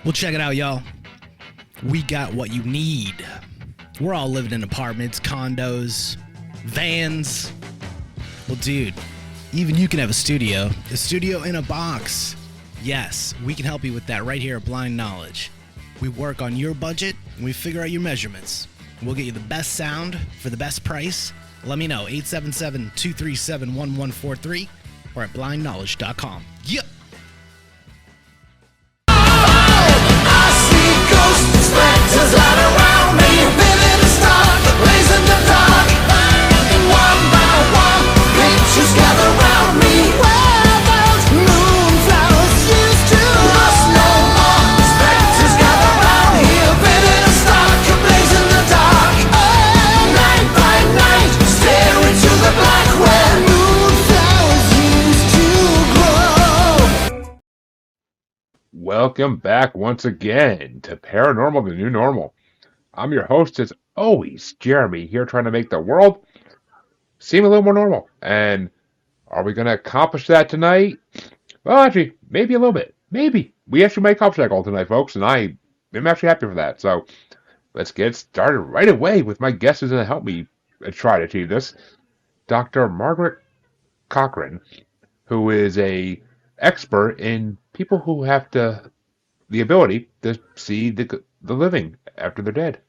Well, check it out, y'all. We got what you need. We're all living in apartments, condos, vans. Well, dude, even you can have a studio in a box. Yes, we can help you with that right here at Blind Knowledge. We work on your budget and we figure out your measurements. We'll get you the best sound for the best price. Let me know, 877-237-1143 or at blindknowledge.com. Yep. Spectres all around me, living in dark, blazing the dark. One by one, pictures gather round me. Where those moonflowers used to lost no more. Spectres gather round here, living in dark, blazing the dark. Night by night, stare into the black where moonflowers used to grow. Welcome back once again to Paranormal, the New Normal. I'm your host, as always, Jeremy, here trying to make the world seem a little more normal. And are we going to accomplish that tonight? Well, actually, maybe a little bit. Maybe. We actually might accomplish that goal tonight, folks, and I am actually happy for that. So let's get started right away with my guest who's going to help me try to achieve this. Dr. Margaret Cochran, who is a expert in people who have the ability to see the living after they're dead.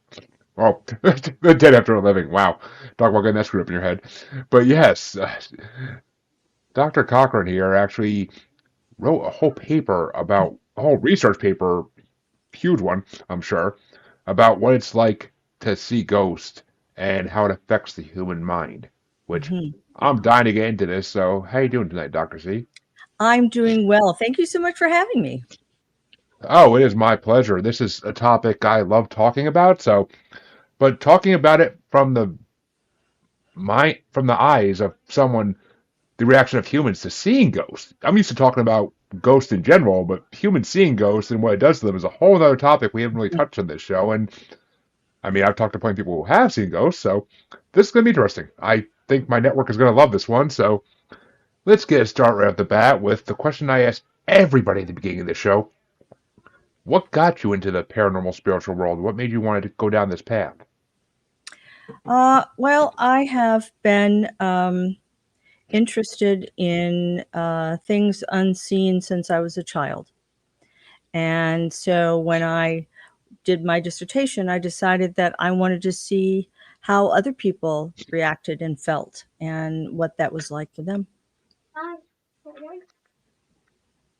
Well, the dead after a living. Wow. Talk about getting that screwed up in your head. But yes, Dr. Cochran here actually wrote a whole research paper, huge one, I'm sure, about what it's like to see ghosts and how it affects the human mind, which I'm dying to get into this. So how you doing tonight, Dr. C? I'm doing well. Thank you so much for having me. Oh, it is my pleasure. This is a topic I love talking about. But talking about it from the eyes of someone, the reaction of humans to seeing ghosts. I'm used to talking about ghosts in general, but humans seeing ghosts and what it does to them is a whole other topic we haven't really touched on this show. And I mean, I've talked to plenty of people who have seen ghosts, so this is going to be interesting. I think my network is going to love this one. So let's get started right off the bat with the question I asked everybody at the beginning of the show. What got you into the paranormal spiritual world? What made you want to go down this path? Well, I have been interested in things unseen since I was a child. And so when I did my dissertation, I decided that I wanted to see how other people reacted and felt and what that was like for them.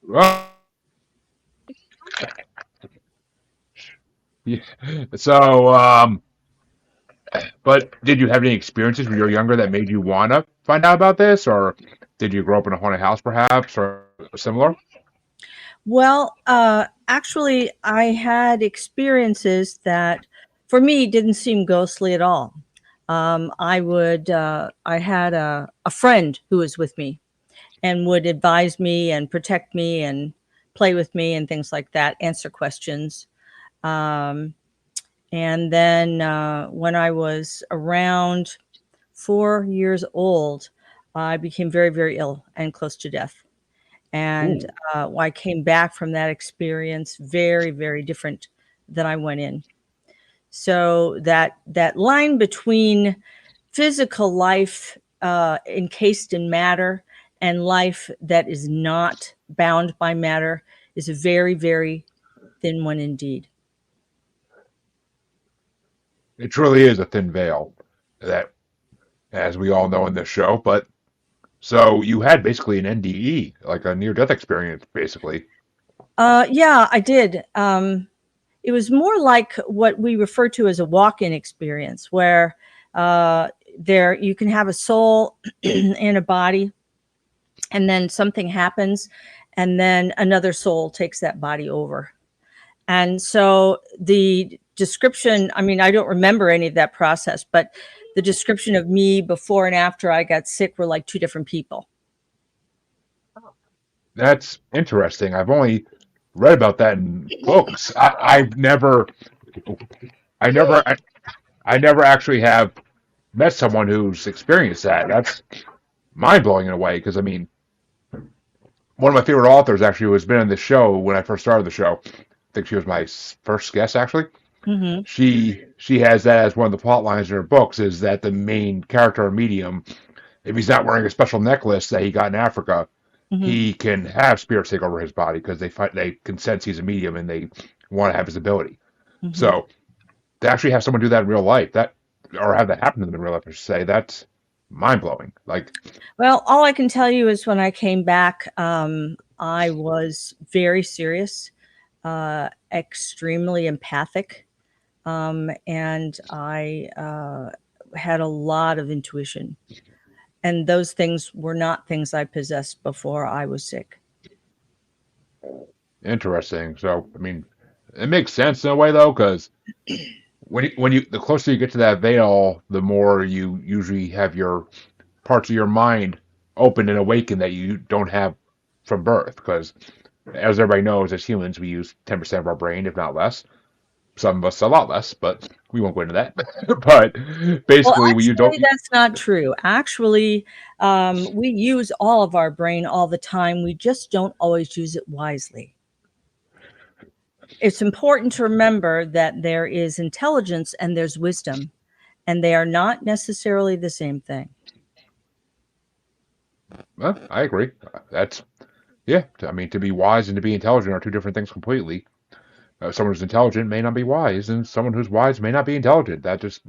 Well, yeah. So, but did you have any experiences when you were younger that made you want to find out about this, or did you grow up in a haunted house, perhaps, or similar? Well, actually, I had experiences that, for me, didn't seem ghostly at all. I had a friend who was with me and would advise me and protect me and play with me and things like that, answer questions. And then when I was around 4 years old, I became very, very ill and close to death. And I came back from that experience very, very different than I went in. So that line between physical life encased in matter and life that is not bound by matter is a very, very thin one indeed. It truly is a thin veil, that, as we all know in this show. But so you had basically an NDE, like a near-death experience, basically. Yeah, I did. It was more like what we refer to as a walk-in experience, where there you can have a soul in a body, and then something happens, and then another soul takes that body over. And so the description, I mean, I don't remember any of that process, but the description of me before and after I got sick were like two different people. That's interesting. I've only read about that in books. I never actually have met someone who's experienced that. That's mind blowing in a way, because I mean, one of my favorite authors actually who has been on the show when I first started the show think she was my first guest actually. Mm-hmm. She has that as one of the plot lines in her books is that the main character or medium, if he's not wearing a special necklace that he got in Africa, Mm-hmm. he can have spirits take over his body because they can sense he's a medium and they want to have his ability. Mm-hmm. So to actually have someone do that in real life, that or have that happen to them in real life, I should say, that's mind blowing. Like, Well, all I can tell you is when I came back, I was very serious, extremely empathic, and I had a lot of intuition. And those things were not things I possessed before I was sick. interesting. So, I mean, it makes sense in a way though, because the closer you get to that veil, the more you usually have your parts of your mind open and awakened that you don't have from birth. Because as everybody knows, as humans, we use 10% of our brain, if not less. Some of us a lot less, but we won't go into that. But Well, basically, we don't. actually, that's not true. Actually, we use all of our brain all the time. We just don't always use it wisely. It's important to remember that there is intelligence and there's wisdom, and they are not necessarily the same thing. Well, I agree. That's yeah. I mean, to be wise and to be intelligent are two different things completely. Someone who's intelligent may not be wise, and someone who's wise may not be intelligent. That just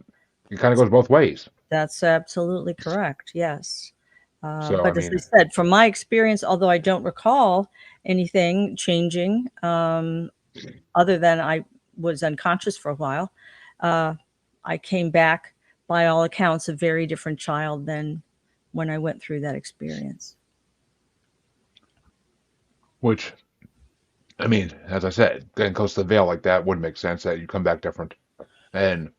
it kind of goes both ways. That's absolutely correct. Yes. So I But as I mean, said, from my experience, although I don't recall anything changing, other than I was unconscious for a while, uh, I came back, by all accounts, a very different child than when I went through that experience. which I mean, as I said, getting close to the veil like that would make sense that you come back different. And,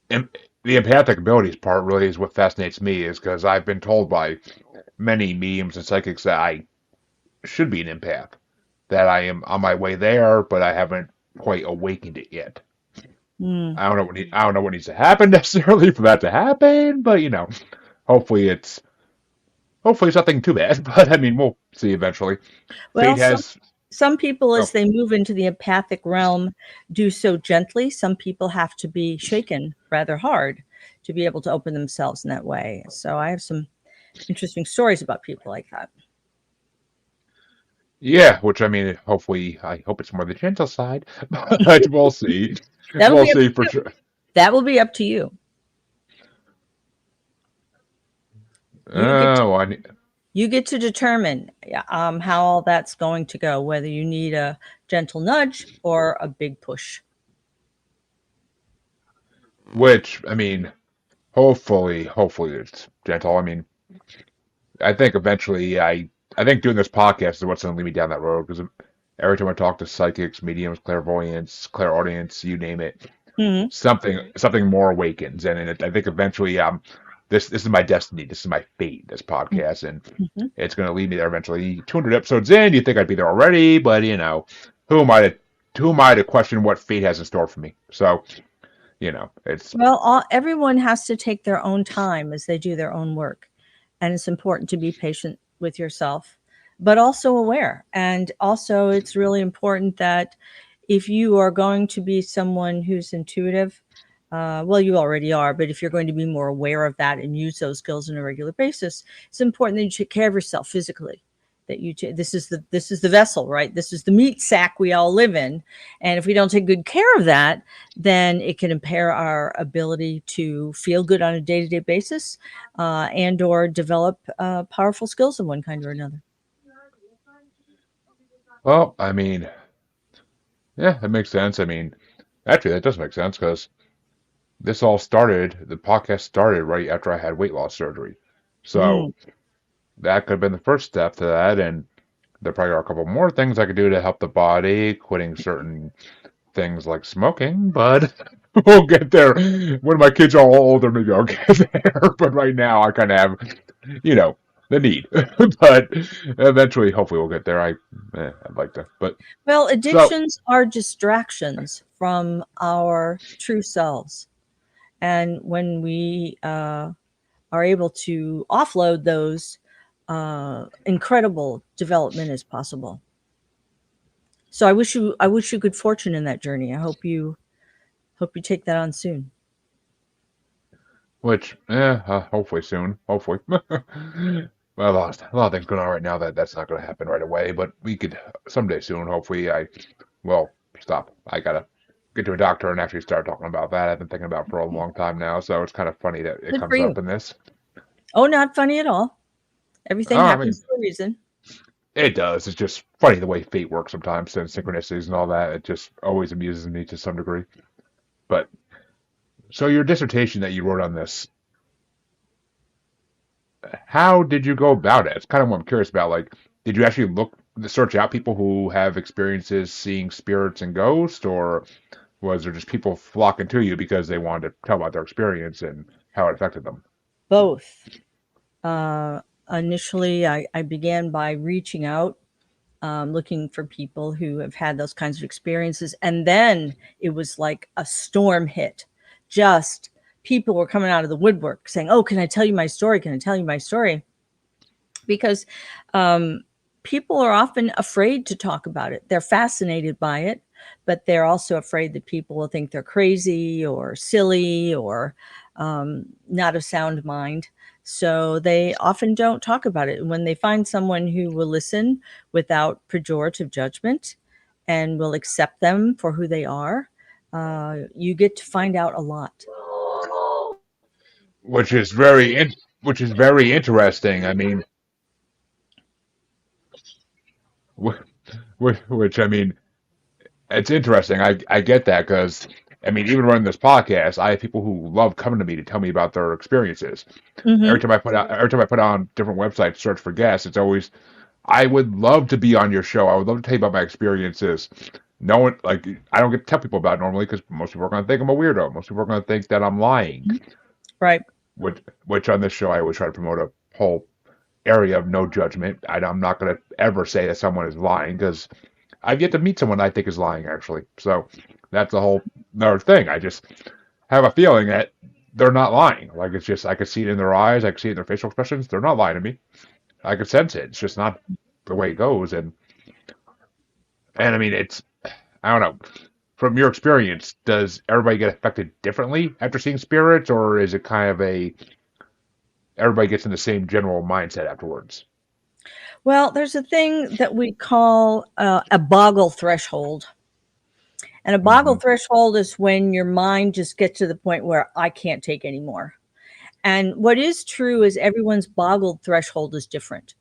and the empathic abilities part really is what fascinates me, is because I've been told by many mediums and psychics that I should be an empath, that I am on my way there, but I haven't quite awakened it yet. Mm. I don't know what needs to happen necessarily for that to happen, but hopefully it's hopefully it's nothing too bad. But I mean, we'll see eventually. Well, Fate has some people, oh, as they move into the empathic realm, do so gently. Some people have to be shaken rather hard to be able to open themselves in that way. So I have some interesting stories about people like that. yeah, which I mean, hopefully, I hope it's more the gentle side, but we'll see. That'll We'll be up see to for you. sure. That will be up to you. You get to, Oh, I need, you get to determine how all that's going to go, whether you need a gentle nudge or a big push. which I mean, hopefully it's gentle. I mean, I think eventually, I think doing this podcast is what's going to lead me down that road because every time I talk to psychics, mediums, clairvoyants, clairaudience, you name it, Hmm. something more awakens, and I think eventually, this is my destiny, this is my fate, this podcast, and Hmm. it's going to lead me there eventually. 200 episodes in, you think I'd be there already, but who am I to question what fate has in store for me? So it's Well, everyone has to take their own time as they do their own work. And it's important to be patient with yourself, but also aware. And also, it's really important that if you are going to be someone who's intuitive, well, you already are, but if you're going to be more aware of that and use those skills on a regular basis, it's important that you take care of yourself physically. That this is the vessel, right? This is the meat sack we all live in, and if we don't take good care of that, then it can impair our ability to feel good on a day-to-day basis, and or develop powerful skills of one kind or another. well, I mean, yeah, that makes sense. I mean, actually, that does make sense because the podcast started right after I had weight loss surgery. So Mm. that could have been the first step to that. And there probably are a couple more things I could do to help the body, quitting certain things like smoking, but we'll get there. When my kids are all older, maybe I'll get there. But right now, I kind of have, the need. But eventually, hopefully, we'll get there. I'd like to. But Well, so, addictions are distractions from our true selves, and when we are able to offload those, incredible development is possible. So I wish you good fortune in that journey. I hope you take that on soon. Which, hopefully soon. Hopefully. Well, a lot of things going on right now that's not going to happen right away, but we could someday soon. Hopefully, stop. I gotta get to a doctor and actually start talking about that. I've been thinking about it for a long time now, so it's kind of funny that it Good for comes you. up in this. Oh, not funny at all. Everything Oh, I mean, happens for a reason. it does. It's just funny the way fate works sometimes and synchronicities and all that. It just always amuses me to some degree. But so your dissertation that you wrote on this, how did you go about it? It's kind of what I'm curious about. Like, did you actually search out people who have experiences seeing spirits and ghosts, or was there just people flocking to you because they wanted to tell about their experience and how it affected them? Both. Initially, I began by reaching out, looking for people who have had those kinds of experiences. And then it was like a storm hit. Just people were coming out of the woodwork saying, "Oh, can I tell you my story? Can I tell you my story?" Because people are often afraid to talk about it. They're fascinated by it, but they're also afraid that people will think they're crazy or silly or not of sound mind. So they often don't talk about it. And when they find someone who will listen without pejorative judgment and will accept them for who they are, you get to find out a lot. Which is very interesting. I mean, which I mean, it's interesting. I get that because I mean, even running this podcast, I have people who love coming to me to tell me about their experiences. Hmm. Every time I put on different websites, search for guests, it's always, I would love to be on your show. I would love to tell you about my experiences. No one, like, I don't get to tell people about it normally because most people are going to think I'm a weirdo. Most people are going to think that I'm lying. Right. Which on this show, I always try to promote a whole area of no judgment. I'm not going to ever say that someone is lying because I've yet to meet someone I think is lying, actually. So that's a whole another thing. I just have a feeling that they're not lying. Like, it's just, I could see it in their eyes, I could see it in their facial expressions. They're not lying to me. I could sense it. It's just not the way it goes. And I mean, I don't know. From your experience, does everybody get affected differently after seeing spirits, or is it kind of everybody gets in the same general mindset afterwards? Well, there's a thing that we call a boggle threshold. And a boggle Hmm. threshold is when your mind just gets to the point where I can't take anymore. And what is true is everyone's boggled threshold is different.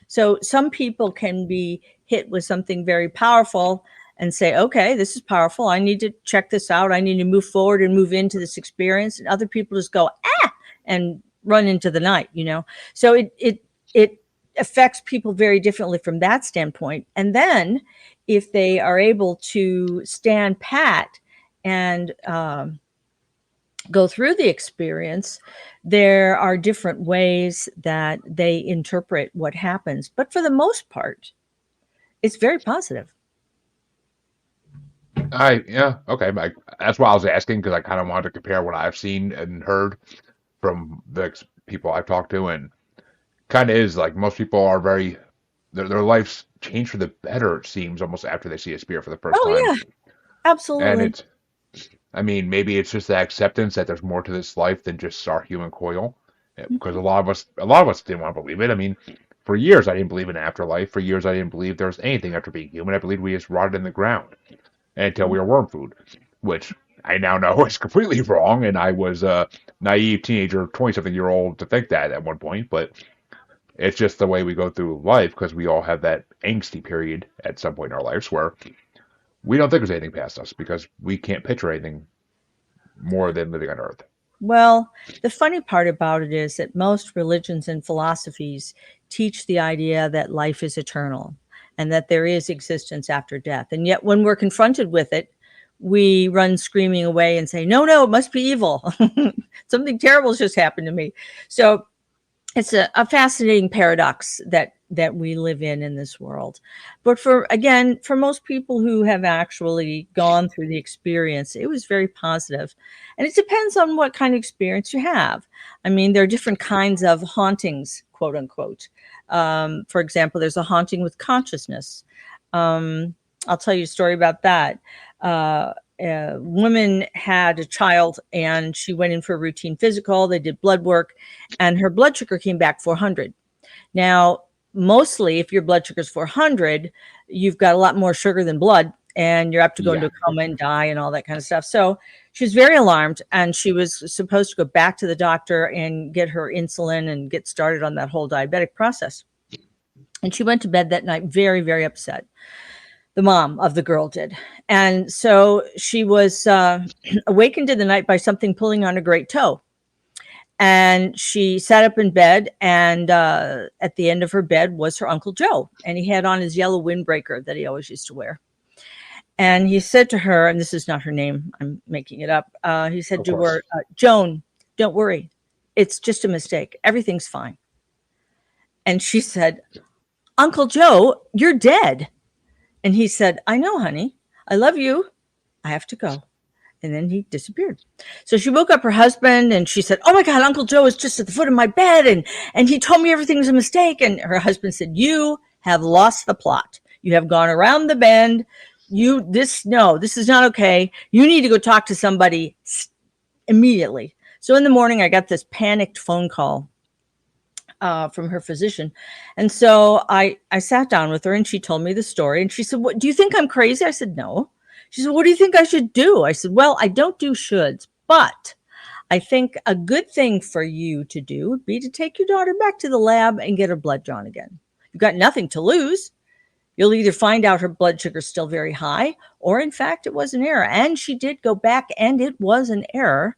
So some people can be hit with something very powerful and say, okay, this is powerful. I need to check this out. I need to move forward and move into this experience. And other people just go, and run into the night, you know? So it affects people very differently from that standpoint. And then if they are able to stand pat and go through the experience, there are different ways that they interpret what happens. But for the most part, it's very positive. Yeah, okay. That's why I was asking because I kind of wanted to compare what I've seen and heard from the people I've talked to, and kind of is like most people are their lives change for the better. It seems almost after they see a spirit for the first Oh, time, yeah, and absolutely. it's I mean, maybe it's just that acceptance that there's more to this life than just our human coil. Because a lot of us didn't want to believe it. I mean, for years I didn't believe in afterlife. For years I didn't believe there was anything after being human. I believed we just rotted in the ground until we were worm food, which I now know is completely wrong. And I was a naive teenager, 20-something-year-old to think that at one point. But it's just the way we go through life because we all have that angsty period at some point in our lives where we don't think there's anything past us because we can't picture anything more than living on Earth. Well, the funny part about it is that most religions and philosophies teach the idea that life is eternal and that there is existence after death. And yet, when we're confronted with it, we run screaming away and say, no, no, it must be evil. Something terrible has just happened to me. So it's a fascinating paradox that we live in this world. But for most people who have actually gone through the experience, it was very positive. And it depends on what kind of experience you have. I mean, there are different kinds of hauntings, quote unquote. For example, there's a haunting with consciousness. I'll tell you a story about that. A woman had a child and she went in for a routine physical. They did blood work and her blood sugar came back 400. Now, mostly if your blood sugar is 400, you've got a lot more sugar than blood and you're apt to go into Yeah. a coma and die and all that kind of stuff. So she was very alarmed and she was supposed to go back to the doctor and get her insulin and get started on that whole diabetic process. And she went to bed that night very, very upset. The mom of the girl did. And so she was awakened in the night by something pulling on a great toe. And she sat up in bed, and at the end of her bed was her Uncle Joe. And he had on his yellow windbreaker that he always used to wear. And he said to her, and this is not her name, I'm making it up. He said Of to course. her, Joan, don't worry. It's just a mistake. Everything's fine. And she said, Uncle Joe, you're dead. And he said, I know, honey. I love you. I have to go. And then he disappeared. So she woke up her husband and she said, oh my God, Uncle Joe is just at the foot of my bed. And he told me everything's a mistake. And her husband said, you have lost the plot. You have gone around the bend. This is not okay. You need to go talk to somebody immediately. So in the morning, I got this panicked phone call from her physician. And so I sat down with her and she told me the story. And she said, what, do you think I'm crazy? I said, no. She said, what do you think I should do? I said, well, I don't do shoulds, but I think a good thing for you to do would be to take your daughter back to the lab and get her blood drawn again. You've got nothing to lose. You'll either find out her blood sugar is still very high, or in fact, it was an error. And she did go back and it was an error.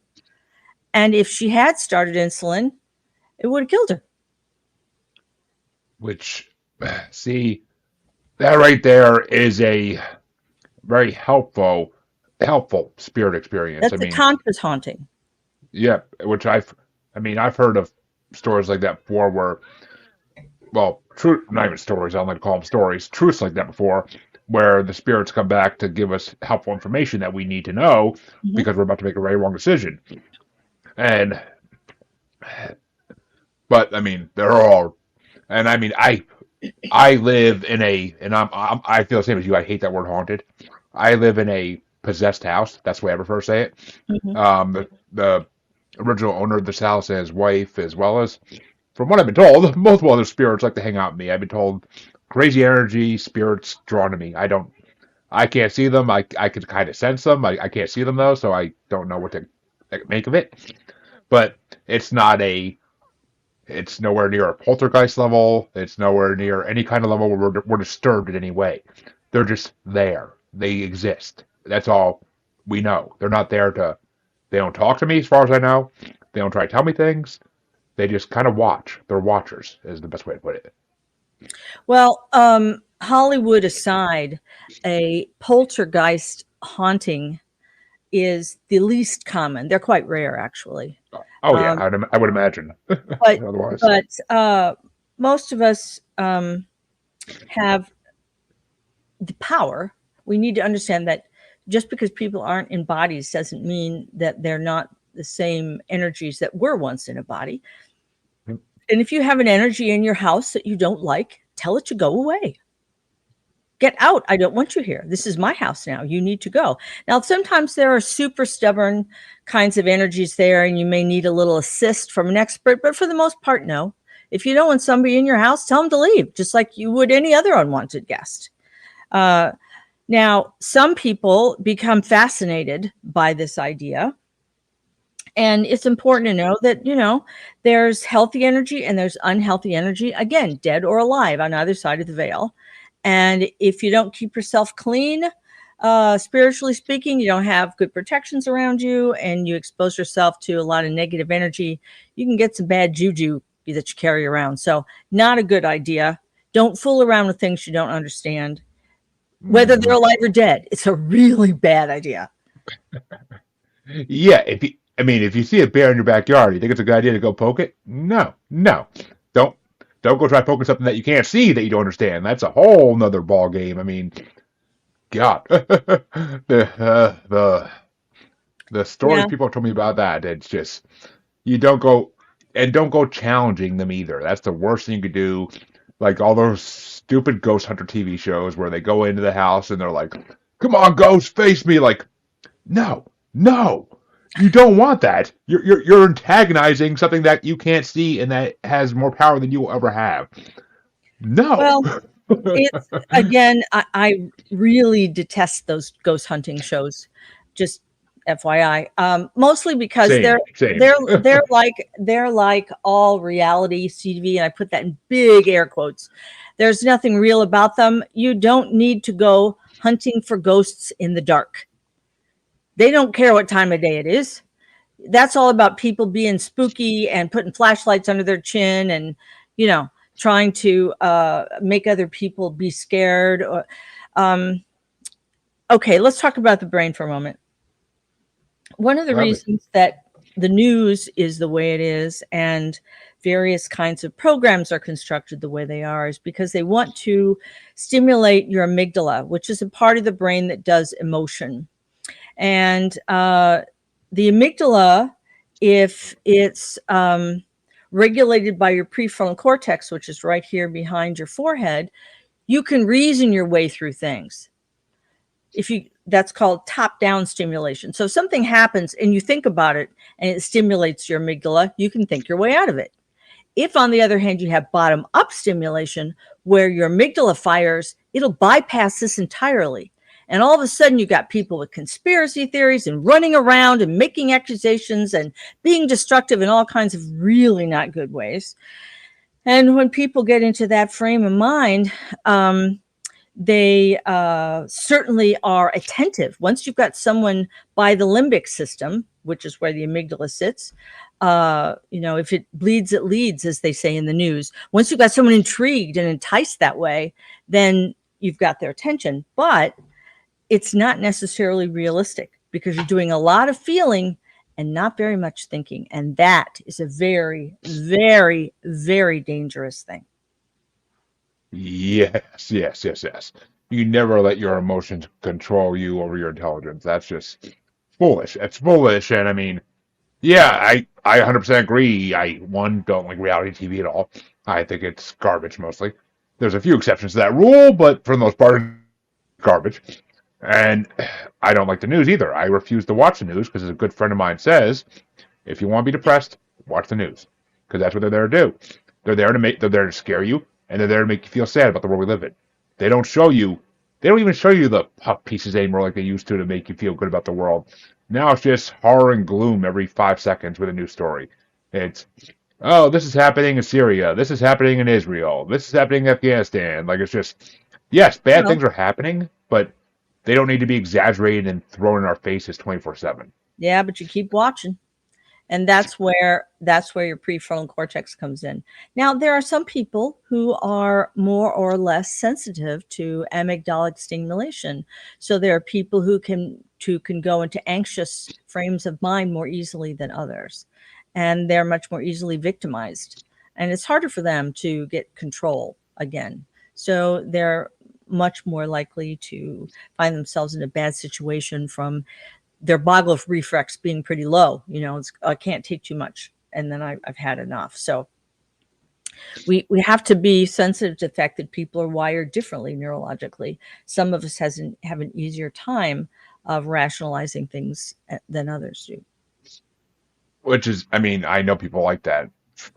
And if she had started insulin, it would have killed her. Which, see, that right there is a very helpful spirit experience. That's a tantra's haunting. Yeah, which I've heard of stories like that before where, well, not even stories, I don't like to call them stories, truths like that before, where the spirits come back to give us helpful information that we need to know because we're about to make a very wrong decision. But they're all, and I live in I feel the same as you. I hate that word haunted. I live in a possessed house. That's the way I prefer to say it. The original owner of this house and his wife, as well as, from what I've been told, multiple other spirits like to hang out with me. I've been told crazy energy spirits drawn to me. I can't see them. I can kind of sense them. I can't see them though, so I don't know what to make of it. But it's nowhere near a poltergeist level. It's nowhere near any kind of level where we're disturbed in any way. They're just there. They exist. That's all we know. They're not there they don't talk to me as far as I know. They don't try to tell me things. They just kind of watch. They're watchers is the best way to put it. Well, Hollywood aside, a poltergeist haunting is the least common. They're quite rare, actually. Oh yeah, I would imagine. But Otherwise, most of us have the power. We need to understand that just because people aren't in bodies doesn't mean that they're not the same energies that were once in a body. And if you have an energy in your house that you don't like, tell it to go away. Get out. I don't want you here. This is my house now. You need to go. Now, sometimes there are super stubborn kinds of energies there, and you may need a little assist from an expert, but for the most part, no. If you don't want somebody in your house, tell them to leave, just like you would any other unwanted guest. Now, some people become fascinated by this idea. And it's important to know that, there's healthy energy and there's unhealthy energy, again, dead or alive on either side of the veil. And if you don't keep yourself clean, spiritually speaking, you don't have good protections around you and you expose yourself to a lot of negative energy, you can get some bad juju that you carry around. So not a good idea. Don't fool around with things you don't understand, whether they're alive or dead. It's a really bad idea. yeah. If you see a bear in your backyard, you think it's a good idea to go poke it? No. Don't go try poking something that you can't see that you don't understand. That's a whole nother ball game. God, the stories people have told me about that. It's just don't go challenging them either. That's the worst thing you could do. Like all those stupid ghost hunter TV shows where they go into the house and they're like, "Come on, ghost, face me!" Like, no, no, you don't want that. You're antagonizing something that you can't see and that has more power than you will ever have. No. Well, it's again, I really detest those ghost hunting shows. Just FYI, mostly because Same, same. they're like all reality TV, and I put that in big air quotes. There's nothing real about them. You don't need to go hunting for ghosts in the dark. They don't care what time of day it is. That's all about people being spooky and putting flashlights under their chin and, you know, trying to make other people be scared. Or, okay, let's talk about the brain for a moment. One of the Love it. reasons that the news is the way it is and various kinds of programs are constructed the way they are is because they want to stimulate your amygdala, which is a part of the brain that does emotion. And the amygdala, if it's regulated by your prefrontal cortex, which is right here behind your forehead, you can reason your way through things. That's called top-down stimulation. So if something happens and you think about it and it stimulates your amygdala, you can think your way out of it. If, on the other hand, you have bottom-up stimulation where your amygdala fires, it'll bypass this entirely. And all of a sudden, you got people with conspiracy theories and running around and making accusations and being destructive in all kinds of really not good ways. And when people get into that frame of mind, they certainly are attentive. Once you've got someone by the limbic system, which is where the amygdala sits, if it bleeds, it leads, as they say in the news. Once you've got someone intrigued and enticed that way, then you've got their attention. But it's not necessarily realistic because you're doing a lot of feeling and not very much thinking. And that is a very, very, very dangerous thing. Yes. You never let your emotions control you over your intelligence. That's just foolish. It's foolish. And I mean, yeah, I 100% agree. I don't like reality TV at all. I think it's garbage mostly. There's a few exceptions to that rule, but for the most part, garbage. And I don't like the news either. I refuse to watch the news because, as a good friend of mine says, if you want to be depressed, watch the news, because that's what they're there to do. They're there to scare you, and they're there to make you feel sad about the world we live in. They don't even show you the puff pieces anymore like they used to make you feel good about the world. Now it's just horror and gloom every 5 seconds with a new story. It's, oh, this is happening in Syria. This is happening in Israel. This is happening in Afghanistan. Like, it's just, yes, bad things are happening, but they don't need to be exaggerated and thrown in our faces 24/7. Yeah, but you keep watching. And that's where your prefrontal cortex comes in. Now, there are some people who are more or less sensitive to amygdalic stimulation. So there are people who can go into anxious frames of mind more easily than others. And they're much more easily victimized. And it's harder for them to get control again. So they're much more likely to find themselves in a bad situation from their boggle reflex being pretty low. I can't take too much, and then I've had enough. So we have to be sensitive to the fact that people are wired differently neurologically. Some of us have an easier time of rationalizing things than others do. Which is, I mean, I know people like that.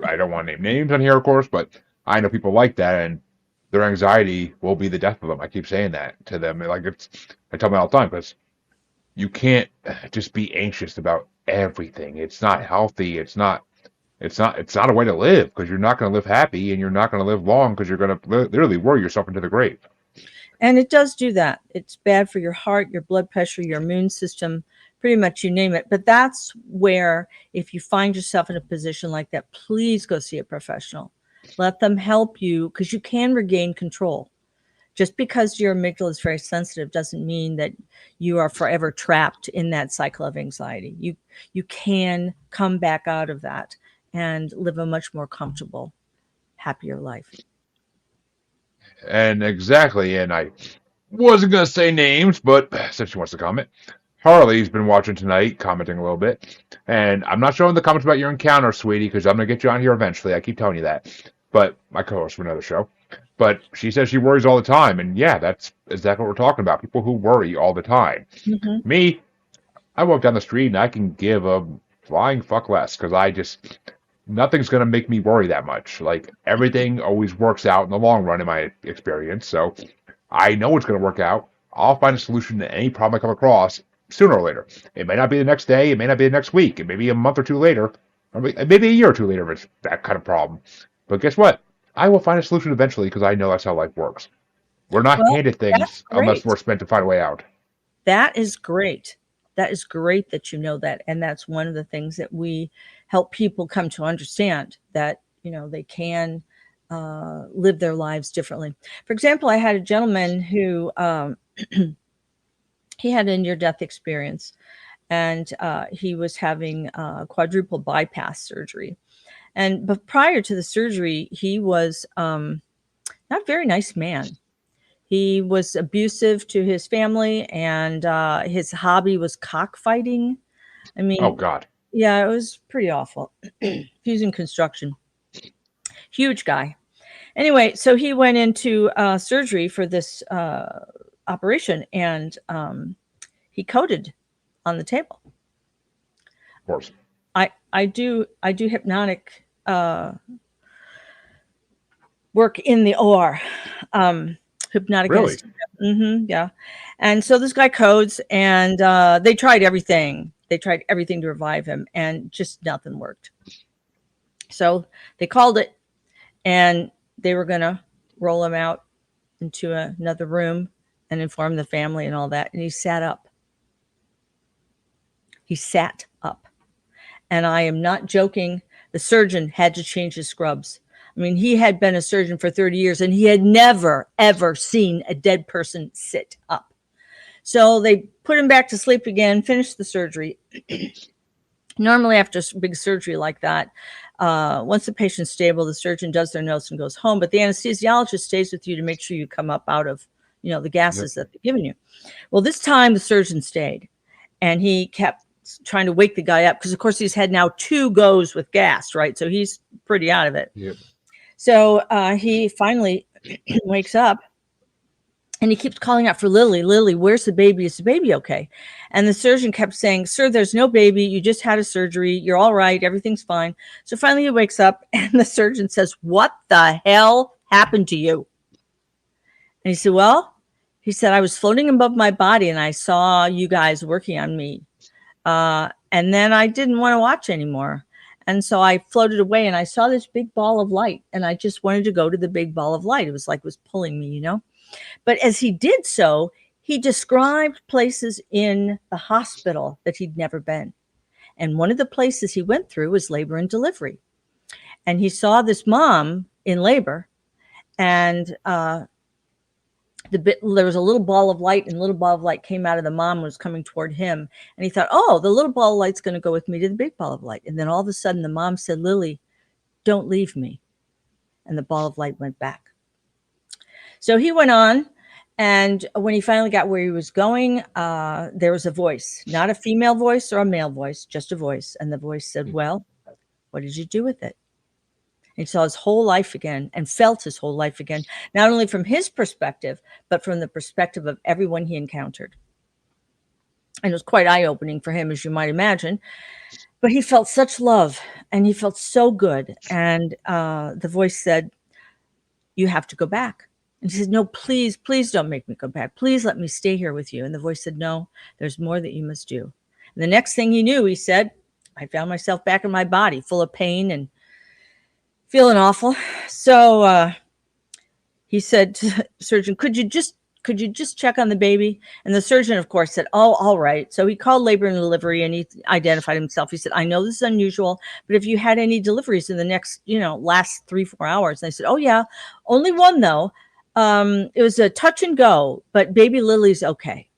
I don't want to name names on here, of course, but I know people like that, and their anxiety will be the death of them. I keep saying that to them. I tell them all the time, because you can't just be anxious about everything. It's not healthy. It's not a way to live, because you're not going to live happy, and you're not going to live long, because you're going to literally worry yourself into the grave. And it does do that. It's bad for your heart, your blood pressure, your immune system, pretty much you name it. But that's where, if you find yourself in a position like that, please go see a professional. Let them help you, because you can regain control. Just because your amygdala is very sensitive doesn't mean that you are forever trapped in that cycle of anxiety. You can come back out of that and live a much more comfortable, happier life. And exactly, and I wasn't going to say names, but since she wants to comment, Harley's been watching tonight, commenting a little bit. And I'm not showing the comments about your encounter, sweetie, because I'm going to get you on here eventually. I keep telling you that. But my co-host for another show. But she says she worries all the time, and yeah, that's exactly what we're talking about. People who worry all the time. Hmm. Me, I walk down the street and I can give a flying fuck less because nothing's gonna make me worry that much. Like everything always works out in the long run in my experience, so I know it's gonna work out. I'll find a solution to any problem I come across sooner or later. It may not be the next day, it may not be the next week, it may be a month or two later, or maybe a year or two later if it's that kind of problem. But guess what? I will find a solution eventually because I know that's how life works. We're not Well, handed that's things unless great. we're meant to find a way out. That is great. That is great that you know that. And that's one of the things that we help people come to understand, that, they can live their lives differently. For example, I had a gentleman who he had a near death experience, and he was having quadruple bypass surgery. But prior to the surgery, he was not a very nice man. He was abusive to his family, and his hobby was cockfighting. I Oh mean, God. yeah, it was pretty awful. He was in construction. Huge guy. Anyway, so he went into surgery for this operation, and he coded on the table. Of course. I do hypnotic work in the OR. Hypnotic Really? anesthesia. Yeah. And so this guy codes, and they tried everything. They tried everything to revive him, and just nothing worked. So they called it, and they were going to roll him out into another room and inform the family and all that. And he sat up. He sat up. And I am not joking. The surgeon had to change his scrubs. I mean, he had been a surgeon for 30 years, and he had never, ever seen a dead person sit up. So they put him back to sleep again, finished the surgery. Normally, after a big surgery like that, once the patient's stable, the surgeon does their notes and goes home. But the anesthesiologist stays with you to make sure you come up out of, the gases that they've given you. Well, this time the surgeon stayed, and he kept trying to wake the guy up because, of course, he's had now 2 goes with gas, right? So he's pretty out of it. Yep. So he finally wakes up, and he keeps calling out for Lily. Lily, where's the baby? Is the baby okay? And the surgeon kept saying, sir, there's no baby. You just had a surgery. You're all right. Everything's fine. So finally he wakes up, and the surgeon says, what the hell happened to you? And he said, well, he said, I was floating above my body, and I saw you guys working on me. And then I didn't want to watch anymore. And so I floated away, and I saw this big ball of light, and I just wanted to go to the big ball of light. It was like it was pulling me, But as he did so, he described places in the hospital that he'd never been. And one of the places he went through was labor and delivery. And he saw this mom in labor, and there was a little ball of light, and the little ball of light came out of the mom, was coming toward him. And he thought, oh, the little ball of light's going to go with me to the big ball of light. And then all of a sudden the mom said, Lily, don't leave me. And the ball of light went back. So he went on, and when he finally got where he was going, there was a voice, not a female voice or a male voice, just a voice. And the voice said, well, what did you do with it? And he saw his whole life again, and felt his whole life again, not only from his perspective, but from the perspective of everyone he encountered. And it was quite eye-opening for him, as you might imagine. But he felt such love, and he felt so good. And the voice said, you have to go back. And he said, no, please, please don't make me go back. Please let me stay here with you. And the voice said, no, there's more that you must do. And the next thing he knew, he said, I found myself back in my body, full of pain and feeling awful. So he said to the surgeon, could you just check on the baby? And the surgeon, of course, said, oh, all right. So he called labor and delivery, and he identified himself. He said, I know this is unusual, but if you had any deliveries in the next, last 3-4 hours. And I said, oh yeah, only one though. It was a touch and go, but baby Lily's okay.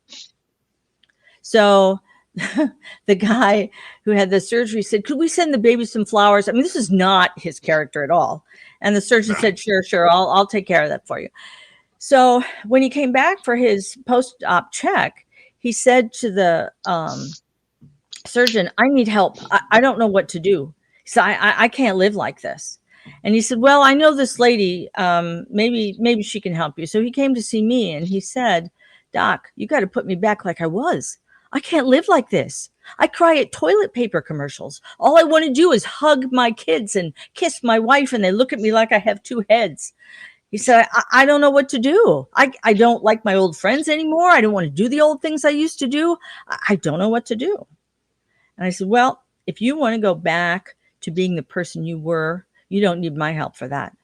So the guy who had the surgery said, could we send the baby some flowers? I mean, this is not his character at all. And the surgeon said, sure, I'll take care of that for you. So when he came back for his post-op check, he said to the surgeon, I need help. I don't know what to do. He said, I can't live like this. And he said, well, I know this lady. Maybe she can help you. So he came to see me and he said, Doc, you got to put me back like I was. I can't live like this. I cry at toilet paper commercials. All I want to do is hug my kids and kiss my wife, and they look at me like I have two heads. He said, I don't know what to do. I don't like my old friends anymore. I don't want to do the old things I used to do. I don't know what to do. And I said, well, if you want to go back to being the person you were, you don't need my help for that.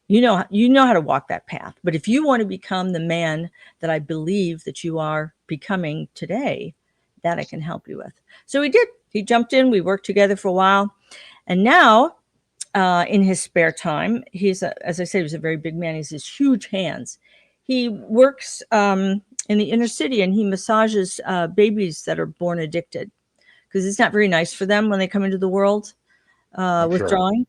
You know how to walk that path. But if you want to become the man that I believe that you are becoming today, that I can help you with. So he did. He jumped in. We worked together for a while. And now, in his spare time, as I said, he was a very big man. He has his huge hands. He works in the inner city, and he massages babies that are born addicted, because it's not very nice for them when they come into the world withdrawing.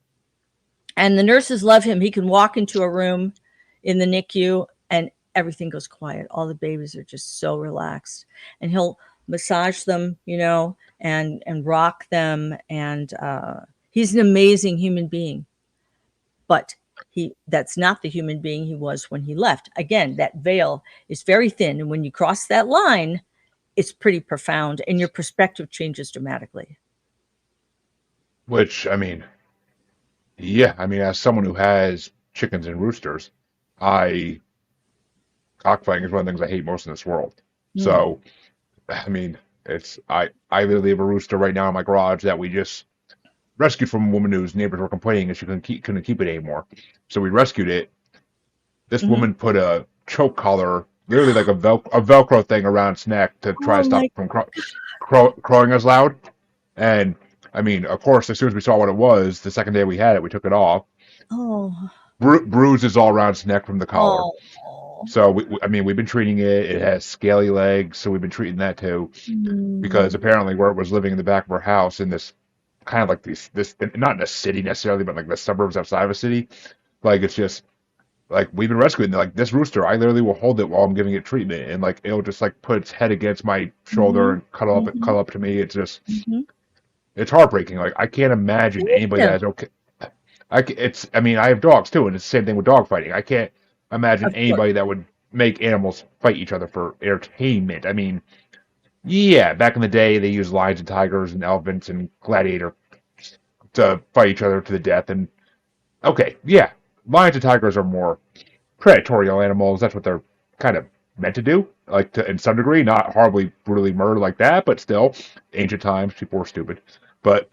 And the nurses love him. He can walk into a room in the NICU and everything goes quiet. All the babies are just so relaxed. And he'll massage them, and rock them. And he's an amazing human being. But that's not the human being he was when he left. Again, that veil is very thin. And when you cross that line, it's pretty profound and your perspective changes dramatically. Which, yeah, as someone who has chickens and roosters, cockfighting is one of the things I hate most in this world. So, I literally have a rooster right now in my garage that we just rescued from a woman whose neighbors were complaining that she couldn't keep it anymore. So we rescued it. This woman put a choke collar, literally like a Velcro thing around its neck to try to stop it from crowing as loud. And of course, as soon as we saw what it was, the second day we had it, we took it off. Oh. Bruises all around its neck from the collar. Oh. So we've been treating it. It has scaly legs, so we've been treating that too. Because apparently, where it was living in the back of our house, in this kind of like this not in a city necessarily, but like the suburbs outside of a city, like it's just like we've been rescuing like this rooster. I literally will hold it while I'm giving it treatment, and like it'll just like put its head against my shoulder and cuddle up to me. It's just it's heartbreaking. Like I can't imagine anybody that is okay. I have dogs too, and it's the same thing with dog fighting. I can't imagine anybody that would make animals fight each other for entertainment. Yeah, back in the day, they used lions and tigers and elephants and gladiator to fight each other to the death. And okay, yeah, lions and tigers are more predatory animals. That's what they're kind of meant to do, like in some degree, not horribly, brutally murder like that, but still, ancient times, people were stupid. But,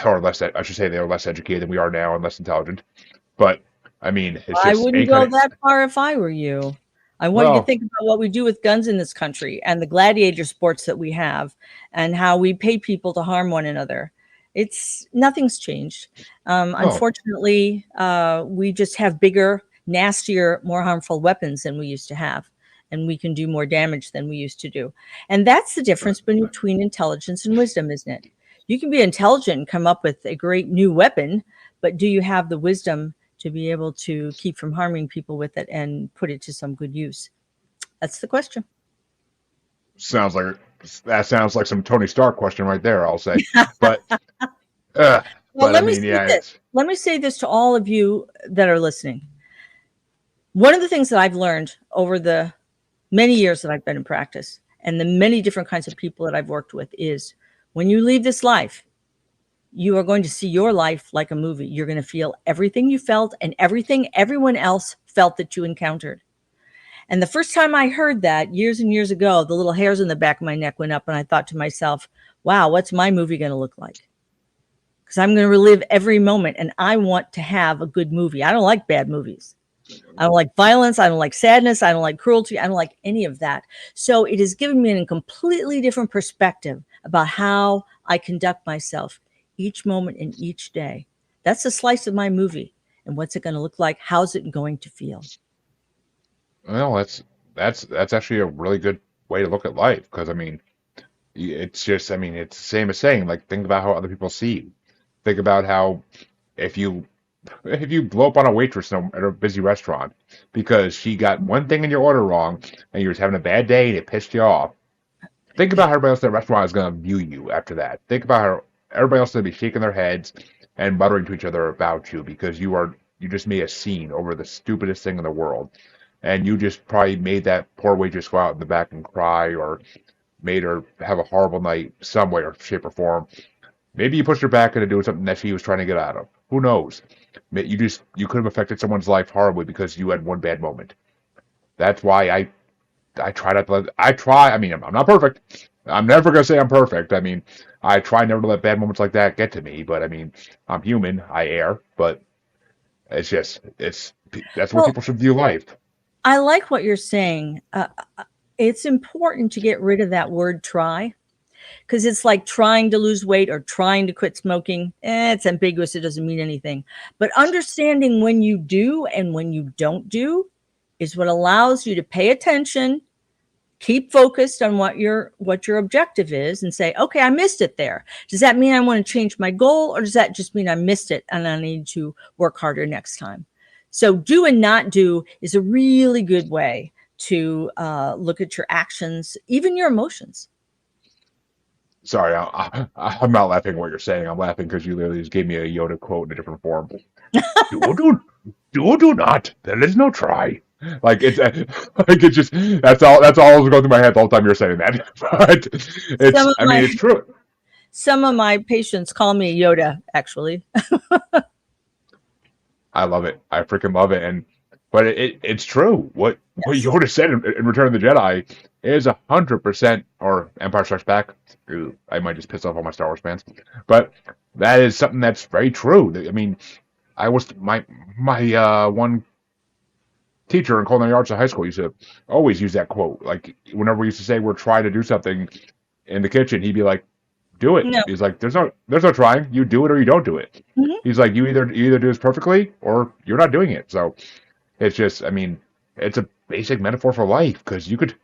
or less, I should say they were less educated than we are now and less intelligent. But, it's just... I wouldn't go that far if I were you. I want you to think about what we do with guns in this country and the gladiator sports that we have and how we pay people to harm one another. Nothing's changed. Unfortunately, we just have bigger, nastier, more harmful weapons than we used to have. And we can do more damage than we used to do. And that's the difference between intelligence and wisdom, isn't it? You can be intelligent and come up with a great new weapon, but do you have the wisdom to be able to keep from harming people with it and put it to some good use? That's the question. Sounds like some Tony Stark question right there, I'll say. But let me say this to all of you that are listening. One of the things that I've learned over the many years that I've been in practice and the many different kinds of people that I've worked with is when you leave this life, you are going to see your life like a movie. You're going to feel everything you felt and everything everyone else felt that you encountered. And the first time I heard that years and years ago, the little hairs in the back of my neck went up and I thought to myself, wow, what's my movie going to look like? Because I'm going to relive every moment and I want to have a good movie. I don't like bad movies. I don't like violence. I don't like sadness. I don't like cruelty. I don't like any of that. So it has given me a completely different perspective about how I conduct myself each moment and each day. That's a slice of my movie. And what's it going to look like? How's it going to feel? Well, that's actually a really good way to look at life. Because it's just it's the same as saying, like, think about how other people see you. Think about how if you blow up on a waitress at a busy restaurant because she got one thing in your order wrong and you're just having a bad day and it pissed you off, think about how everybody else in the restaurant is going to view you after that. Think about how everybody else is going to be shaking their heads. and muttering to each other about you because you just made a scene over the stupidest thing in the world, and you just probably made that poor waitress go out in the back and cry, or made her have a horrible night some way or shape or form. Maybe you pushed her back into doing something that she was trying to get out of. Who knows? You could have affected someone's life horribly because you had one bad moment. That's why I try not to let I try. I mean, I'm not perfect. I'm never gonna say I'm perfect. I mean, I try never to let bad moments like that get to me. But I mean, I'm human. I err. But it's that's the way Well, people should view life. I like what you're saying. It's important to get rid of that word try, because it's like trying to lose weight or trying to quit smoking. It's ambiguous. It doesn't mean anything. But understanding when you do and when you don't do is what allows you to pay attention, keep focused on what your objective is, and say, okay, I missed it there. Does that mean I want to change my goal, or does that just mean I missed it and I need to work harder next time? So do and not do is a really good way to look at your actions, even your emotions. Sorry, I'm not laughing at what you're saying. I'm laughing because you literally just gave me a Yoda quote in a different form. Do not. There is no try. Like it's like it's just that's all was going through my head the whole time you're saying that. But Some of I mean my it's true. some of my patients call me Yoda, actually. I love it. I freaking love it. But it's true. What Yes. Yoda said in Return of the Jedi is 100%, or Empire Strikes Back. Ooh, I might just piss off all my Star Wars fans, but that is something that's very true. I mean, I was my one teacher in culinary arts at high school used to always use that quote. Like whenever we used to say we're trying to do something in the kitchen, he'd be like, "Do it." No. He's like, "There's no trying. You do it or you don't do it." Mhm. He's like, "You either do this perfectly or you're not doing it." So it's just, I mean, it's a basic metaphor for life because you could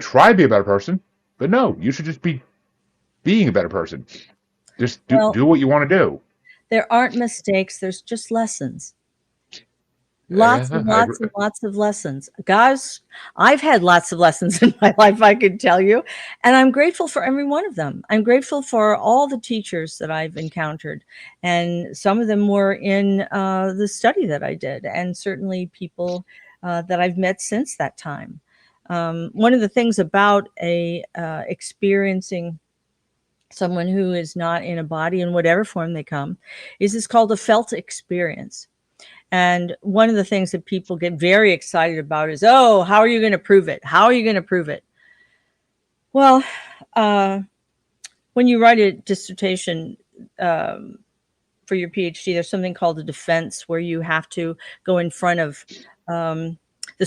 try to be a better person, but no, you should just be being a better person. Just Well, do what you want to do. there aren't mistakes. There's just lessons. Lots Yeah, and I lots agree. and lots of lessons. Guys, I've had lots of lessons in my life, I can tell you, and I'm grateful for every one of them. I'm grateful for all the teachers that I've encountered, and some of them were in the study that I did, and certainly people that I've met since that time. One of the things about a experiencing someone who is not in a body in whatever form they come is it's called a felt experience. And one of the things that people get very excited about is, oh, how are you going to prove it? How are you going to prove it? Well, uh, when you write a dissertation for your PhD, there's something called a defense where you have to go in front of the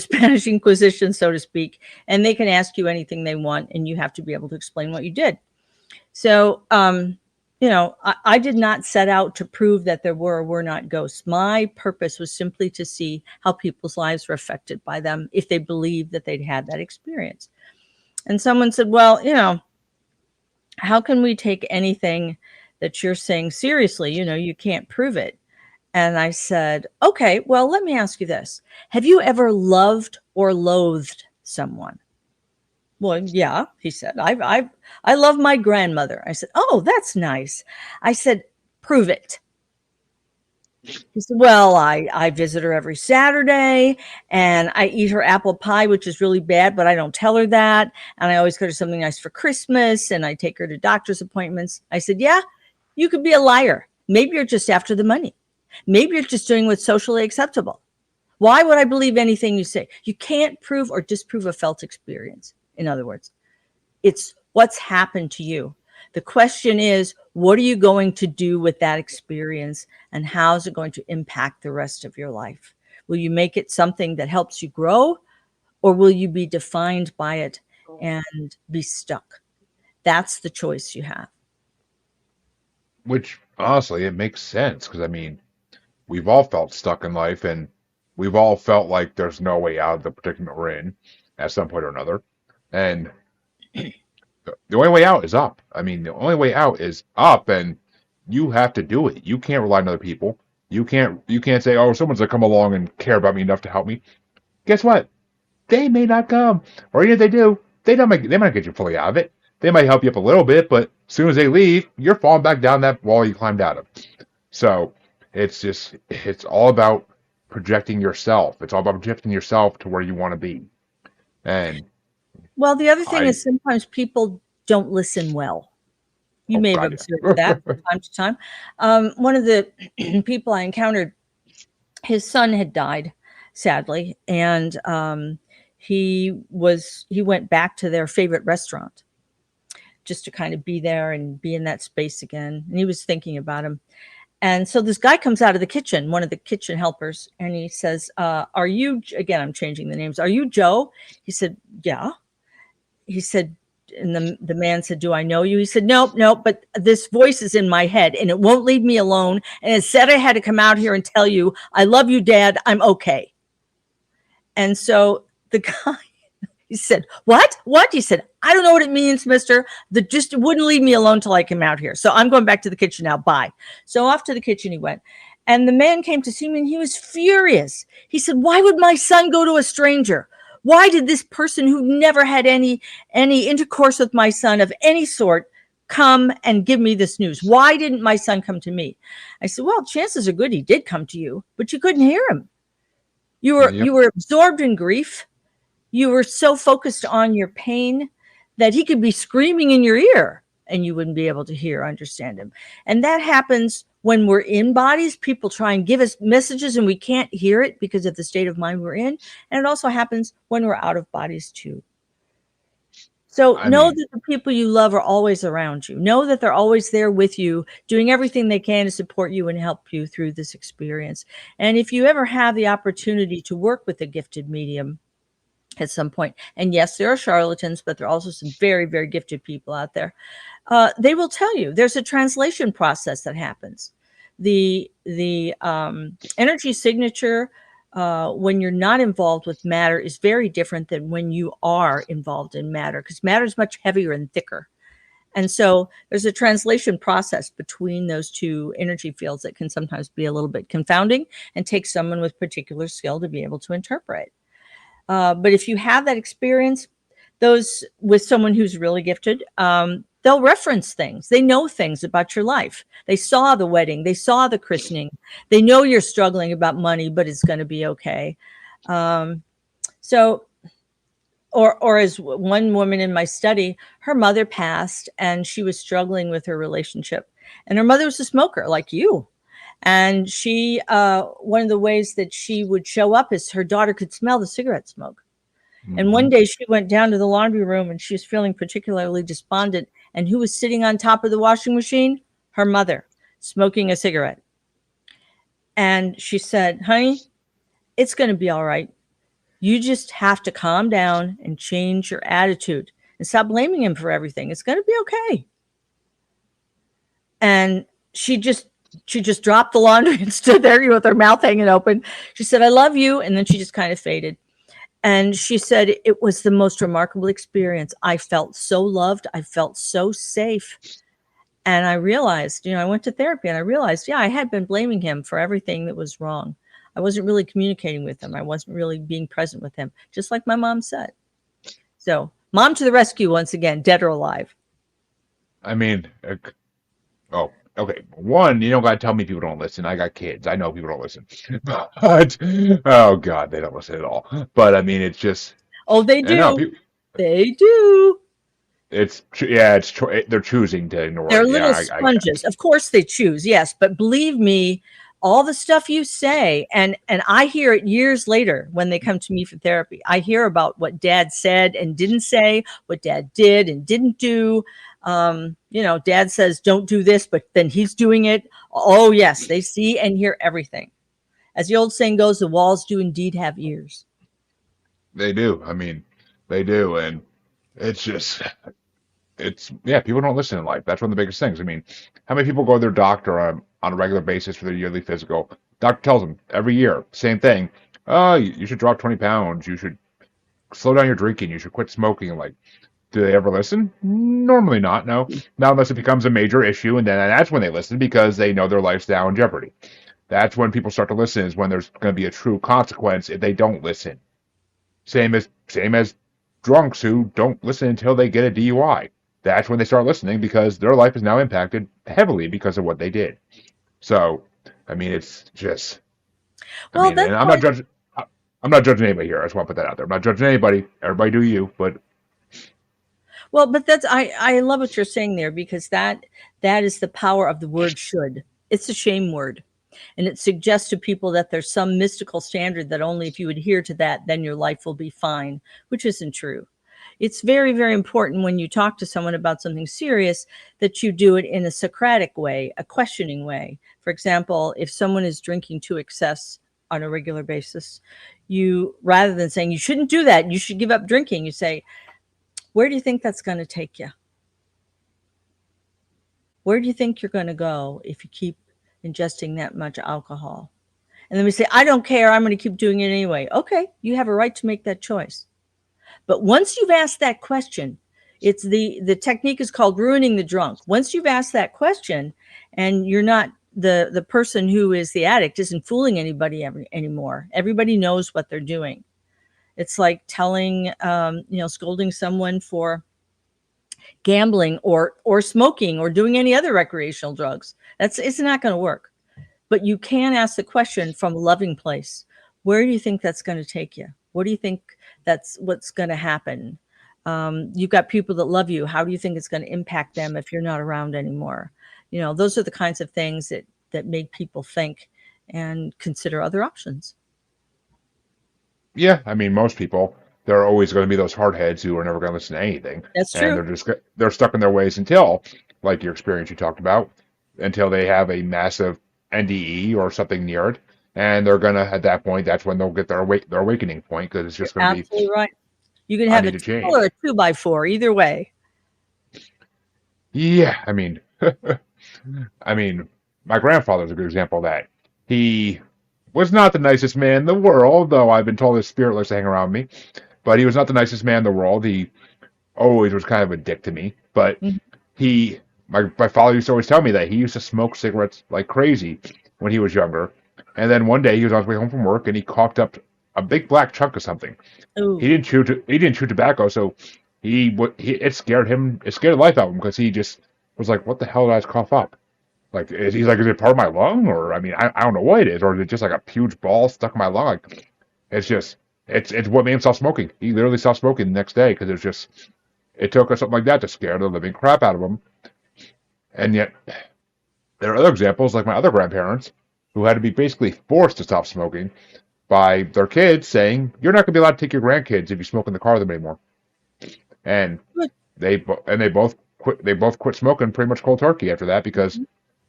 Spanish Inquisition, so to speak, and they can ask you anything they want, and you have to be able to explain what you did. So, I did not set out to prove that there were or were not ghosts. My purpose was simply to see how people's lives were affected by them if they believed that they'd had that experience. And someone said, well, how can we take anything that you're saying seriously? You can't prove it. And I said, okay, well, let me ask you this. Have you ever loved or loathed someone? Well, yeah, he said. I love my grandmother. I said, oh, that's nice. I said, prove it. He said, well, I visit her every Saturday and I eat her apple pie, which is really bad, but I don't tell her that. And I always go to something nice for Christmas and I take her to doctor's appointments. I said, yeah, you could be a liar. Maybe you're just after the money. Maybe you're just doing what's socially acceptable. Why would I believe anything you say? You can't prove or disprove a felt experience. In other words, it's what's happened to you. The question is, what are you going to do with that experience and how is it going to impact the rest of your life? Will you make it something that helps you grow or will you be defined by it and be stuck? That's the choice you have. Which honestly, it makes sense because I mean, we've all felt stuck in life, and we've all felt like there's no way out of the predicament we're in at some point or another. And the only way out is up. I mean, the only way out is up, and you have to do it. You can't rely on other people. You can't say, "Oh, someone's gonna come along and care about me enough to help me." Guess what? They may not come, or even if they do, they might not get you fully out of it. They might help you up a little bit, but as soon as they leave, you're falling back down that wall you climbed out of. So it's all about projecting yourself. It's all about projecting yourself to where you want to be. And Well, the other thing I, is sometimes people don't listen well. You oh may have God, observed that from time to time. One of the people I encountered, his son had died, sadly, and he went back to their favorite restaurant just to kind of be there and be in that space again. And he was thinking about him. And so this guy comes out of the kitchen, one of the kitchen helpers, and he says, "Are you?" Again, I'm changing the names. "Are you Joe?" He said, "Yeah." He said, and the man said, "Do I know you?" He said, "Nope, nope, but this voice is in my head and it won't leave me alone. And it said I had to come out here and tell you, I love you, Dad. I'm okay." And so the guy, he said, "What? What?" He said, "I don't know what it means, mister. That just wouldn't leave me alone till I came out here. So I'm going back to the kitchen now. Bye." So off to the kitchen he went. And the man came to see me and he was furious. He said, "Why would my son go to a stranger? Why did this person who never had any intercourse with my son of any sort come and give me this news? Why didn't my son come to me?" I said, "Well, chances are good he did come to you, but you couldn't hear him. You were absorbed in grief. You were so focused on your pain that he could be screaming in your ear and you wouldn't be able to hear or understand him." And that happens when we're in bodies. People try and give us messages and we can't hear it because of the state of mind we're in. And it also happens when we're out of bodies too. So I know mean, that the people you love are always around you. Know that they're always there with you, doing everything they can to support you and help you through this experience. And if you ever have the opportunity to work with a gifted medium at some point, and yes, there are charlatans, but there are also some very, very gifted people out there, they will tell you there's a translation process that happens. The energy signature, when you're not involved with matter, is very different than when you are involved in matter, because matter is much heavier and thicker. And so there's a translation process between those two energy fields that can sometimes be a little bit confounding and take someone with particular skill to be able to interpret. But if you have that experience, those with someone who's really gifted, they'll reference things. They know things about your life. They saw the wedding. They saw the christening. They know you're struggling about money, but it's going to be okay. So, or as one woman in my study, her mother passed and she was struggling with her relationship. And her mother was a smoker like you. And she, one of the ways that she would show up is her daughter could smell the cigarette smoke. And one day she went down to the laundry room and she was feeling particularly despondent. And who was sitting on top of the washing machine? Her mother, smoking a cigarette. And she said, "Honey, it's going to be all right. You just have to calm down and change your attitude and stop blaming him for everything. It's going to be okay." And she just dropped the laundry and stood there with her mouth hanging open. She said, "I love you." And then she just kind of faded. And she said, "It was the most remarkable experience. I felt so loved. I felt so safe." And I realized, I went to therapy and I realized, I had been blaming him for everything that was wrong. I wasn't really communicating with him. I wasn't really being present with him, just like my mom said. So, mom to the rescue once again, dead or alive. I mean, oh, okay. One, you don't gotta tell me people don't listen. I got kids. I know people don't listen. But oh God, they don't listen at all. But I mean, it's just, Oh, they I know do. people. They do. They're choosing to ignore They're it. little Yeah, sponges. Of course they choose, yes. But believe me, all the stuff you say, and I hear it years later when they come to me for therapy. I hear about what dad said and didn't say, what dad did and didn't do. Dad says, "Don't do this," but then he's doing it. Oh, yes, they see and hear everything. As the old saying goes, the walls do indeed have ears. they do. I mean, they do, and it's just, people don't listen in life. That's one of the biggest things. I mean, how many people go to their doctor on a regular basis for their yearly physical? Doctor tells them every year, same thing. Oh, you should drop 20 pounds. You should slow down your drinking. You should quit smoking. Like, do they ever listen? Normally not, no. Not unless it becomes a major issue, and then that's when they listen because they know their life's now in jeopardy. That's when people start to listen, is when there's going to be a true consequence if they don't listen. Same as drunks who don't listen until they get a DUI. that's when they start listening because their life is now impacted heavily because of what they did. So, I mean, it's just, I Well, mean, that's and why. I'm not judging anybody here. I just want to put that out there. I'm not judging anybody. Everybody do you, but Well, but that's I love what you're saying there, because that is the power of the word should. It's a shame word. And it suggests to people that there's some mystical standard that only if you adhere to that, then your life will be fine, which isn't true. It's very, very important when you talk to someone about something serious that you do it in a Socratic way, a questioning way. For example, if someone is drinking to excess on a regular basis, you, rather than saying you shouldn't do that, you should give up drinking, you say, where do you think that's going to take you? Where do you think you're going to go if you keep ingesting that much alcohol? And then we say, I don't care. I'm going to keep doing it anyway. Okay, you have a right to make that choice. But once you've asked that question, it's the technique is called ruining the drunk. Once you've asked that question and you're not the person who is the addict isn't fooling anybody anymore. Everybody knows what they're doing. It's like telling, scolding someone for gambling or smoking or doing any other recreational drugs. It's not going to work. But you can ask the question from a loving place. Where do you think that's going to take you? What do you think that's what's going to happen? You've got people that love you. How do you think it's going to impact them if you're not around anymore? Those are the kinds of things that make people think and consider other options. yeah, I mean, most people, there are always going to be those hardheads who are never going to listen to anything, That's and true. they're stuck in their ways until, like your experience you talked about, until they have a massive NDE or something near it, and they're gonna at that point, that's when they'll get their awakening point because it's You're just going to be, absolutely right. You can I have a need to tool or change. a 2x4, either way. Yeah, I mean, I mean, my grandfather's a good example of that. He was not the nicest man in the world, though I've been told his spirit likes to hang around me. But he was not the nicest man in the world. He always was kind of a dick to me. But Mhm. he, my father used to always tell me that he used to smoke cigarettes like crazy when he was younger. And then one day he was on his way home from work and he coughed up a big black chunk of something. Ooh, He didn't chew tobacco, so it scared him. It scared the life out of him because he just was like, "What the hell did I just cough up?" Like, he's like, "Is it part of my lung, or I mean, I don't know what it is, or is it just like a huge ball stuck in my lung?" Like, it's just it's what made him stop smoking. He literally stopped smoking the next day because it took something like that to scare the living crap out of him. And yet there are other examples, like my other grandparents, who had to be basically forced to stop smoking by their kids saying, "You're not going to be allowed to take your grandkids if you smoke in the car with them anymore." And good. they both quit. They both quit smoking pretty much cold turkey after that because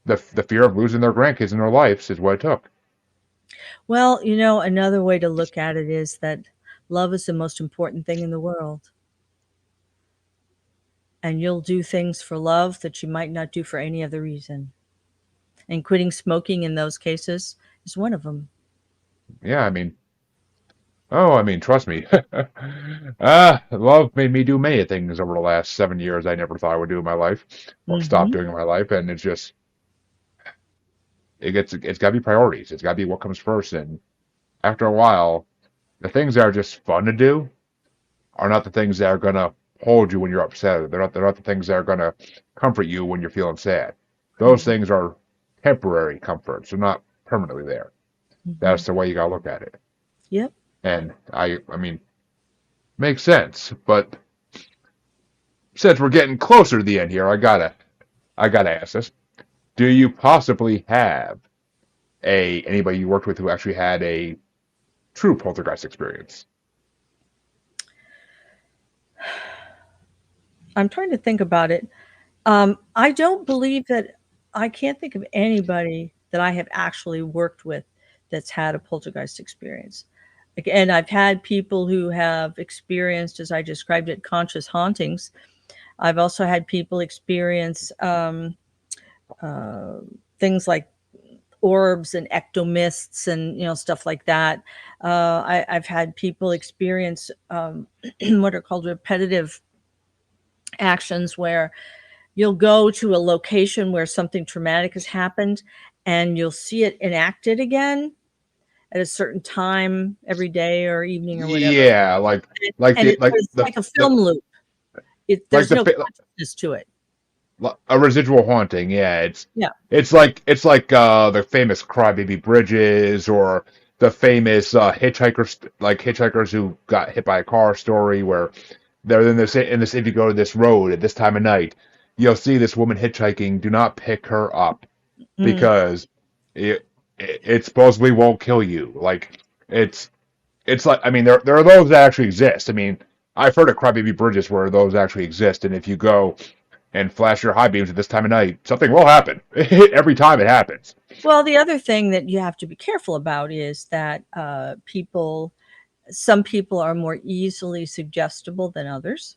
the fear of losing their grandkids in their lives is what it took. Well, another way to look at it is that love is the most important thing in the world. And you'll do things for love that you might not do for any other reason. And quitting smoking in those cases is one of them. Yeah, I mean, oh, I mean, trust me. Love made me do many things over the last 7 years I never thought I would do in my life or stop Hmm. doing in my life, and it's got to be priorities. It's got to be what comes first, and after a while, the things that are just fun to do are not the things that are gonna hold you when you're upset. They're not the things that are gonna comfort you when you're feeling sad. Those Hmm. things are temporary comforts. They're not permanently there. Hmm. That's the way you gotta look at it. Yep. And I mean, makes sense. But since we're getting closer to the end here, I gotta ask this: do you possibly have a anybody you worked with who actually had a true poltergeist experience? I'm trying to think about it. I don't believe that I can't think of anybody that I have actually worked with that's had a poltergeist experience. Again, I've had people who have experienced, as I described it, conscious hauntings. I've also had people experience uh, things like orbs and ectomists and stuff like that. I've had people experience what are called repetitive actions, where you'll go to a location where something traumatic has happened and you'll see it enacted again at a certain time every day or evening or whatever. Yeah, like And like it's the like a the film loop. like there's the no consciousness to it. a residual haunting. Yeah, Yeah. it's like the famous Crybaby Bridges or the famous hitchhikers who got hit by a car story where they're in this if you go to this road at this time of night, you'll see this woman hitchhiking. Do not pick her up Mm. because it supposedly won't kill you. Like it's it's like I mean there are those that actually exist. I mean I've heard of Crybaby Bridges where those actually exist, and if you go and flash your high beams at this time of night, something will happen. Every time it happens. Well, the other thing that you have to be careful about is that some people are more easily suggestible than others.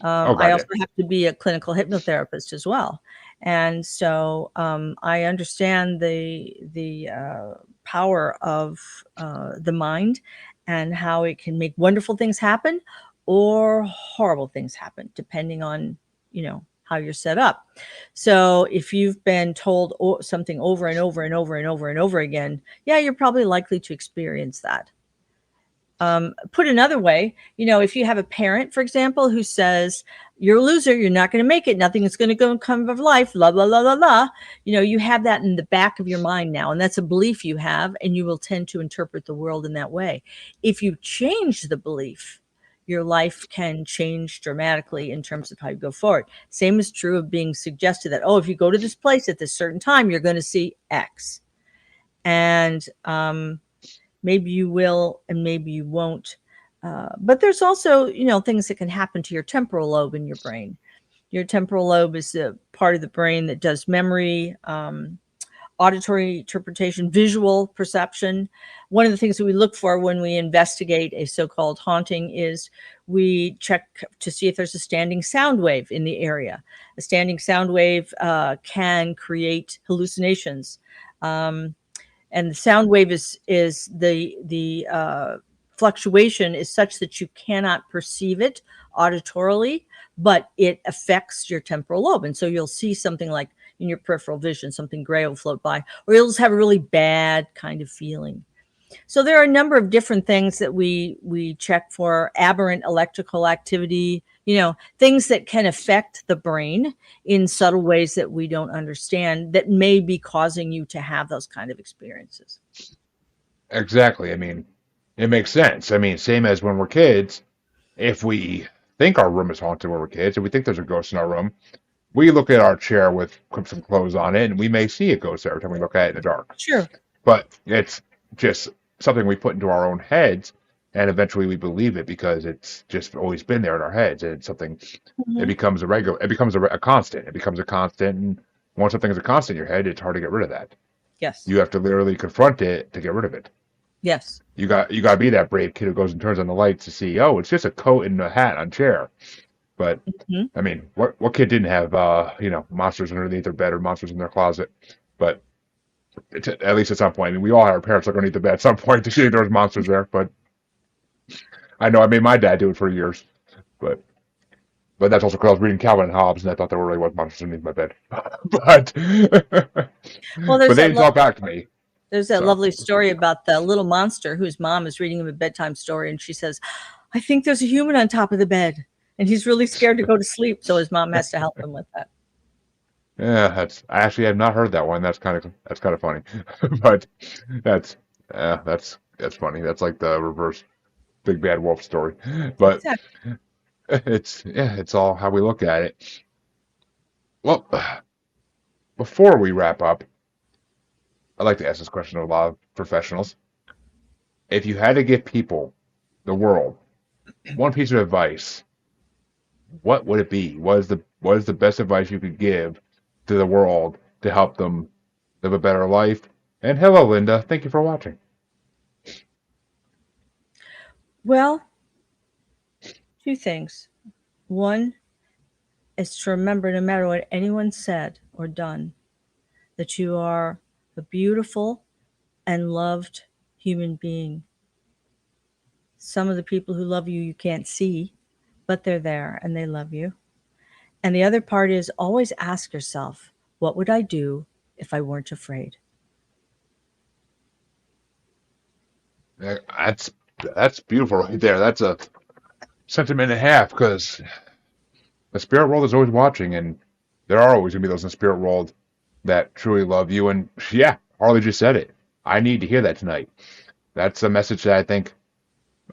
Oh I god, yeah. also have to be a clinical hypnotherapist as well, and so I understand the power of the mind and how it can make wonderful things happen or horrible things happen, depending on how you're set up. So if you've been told something over and over and over and over and over again, yeah, you're probably likely to experience that. Put another way, if you have a parent, for example, who says, "You're a loser, you're not going to make it, nothing is going to go come of life, blah, blah, blah, blah, blah," you have that in the back of your mind now. And that's a belief you have, and you will tend to interpret the world in that way. If you change the belief, your life can change dramatically in terms of how you go forward. Same is true of being suggested that, oh, if you go to this place at this certain time, you're going to see X. And maybe you will and maybe you won't. But there's also, things that can happen to your temporal lobe in your brain. Your temporal lobe is the part of the brain that does memory, auditory interpretation, visual perception. One of the things that we look for when we investigate a so-called haunting is we check to see if there's a standing sound wave in the area. A standing sound wave can create hallucinations. And the sound wave is the fluctuation is such that you cannot perceive it auditorily, but it affects your temporal lobe, and so you'll see something like in your peripheral vision, something gray will float by, or you'll just have a really bad kind of feeling. So there are a number of different things that we check for: aberrant electrical activity, things that can affect the brain in subtle ways that we don't understand that may be causing you to have those kind of experiences. Exactly. I mean, it makes sense. I mean, same as when we're kids, if we think our room is haunted when we're kids, if we think there's a ghost in our room, we look at our chair with some clothes on it, and we may see a ghost every time we look at it in the dark. Sure. But it's just something we put into our own heads, and eventually we believe it because it's just always been there in our heads, and it's something. It Mhm. becomes a regular. It becomes a constant. It becomes a constant, and once something is a constant in your head, it's hard to get rid of that. Yes. You have to literally confront it to get rid of it. Yes. You got to be that brave kid who goes and turns on the lights to see. Oh, it's just a coat and a hat on chair. But Mhm. I mean, what kid didn't have monsters underneath their bed or monsters in their closet? But at least at some point, I mean, we all had our parents look underneath the bed at some point to see if there was monsters there. But I know I made my dad do it for years. But that's also because I was reading Calvin and Hobbes, and I thought there really was monsters underneath my bed. but Well, but they didn't talk back to me. there's that So lovely story about the little monster whose mom is reading him a bedtime story, and she says, "I think there's a human on top of the bed," and he's really scared to go to sleep, so his mom has to help him with that. yeah, I actually have not heard that one. That's kind of funny. But that's that's funny. That's like the reverse big bad wolf story. But Exactly. it's all how we look at it. Well, before we wrap up, I'd like to ask this question to a lot of professionals. If you had to give people, the world, one piece of advice, what would it be? What is the best advice you could give to the world to help them live a better life? And hello, Linda. Thank you for watching. Well, two things. One is to remember, no matter what anyone said or done, that you are a beautiful and loved human being. Some of the people who love you, you can't see, but they're there and they love you. And the other part is always ask yourself, what would I do if I weren't afraid? That's beautiful right there. That's a sentiment and a half because the spirit world is always watching, and there are always going to be those in the spirit world that truly love you. And yeah, Harley just said it. I need to hear that tonight. That's a message that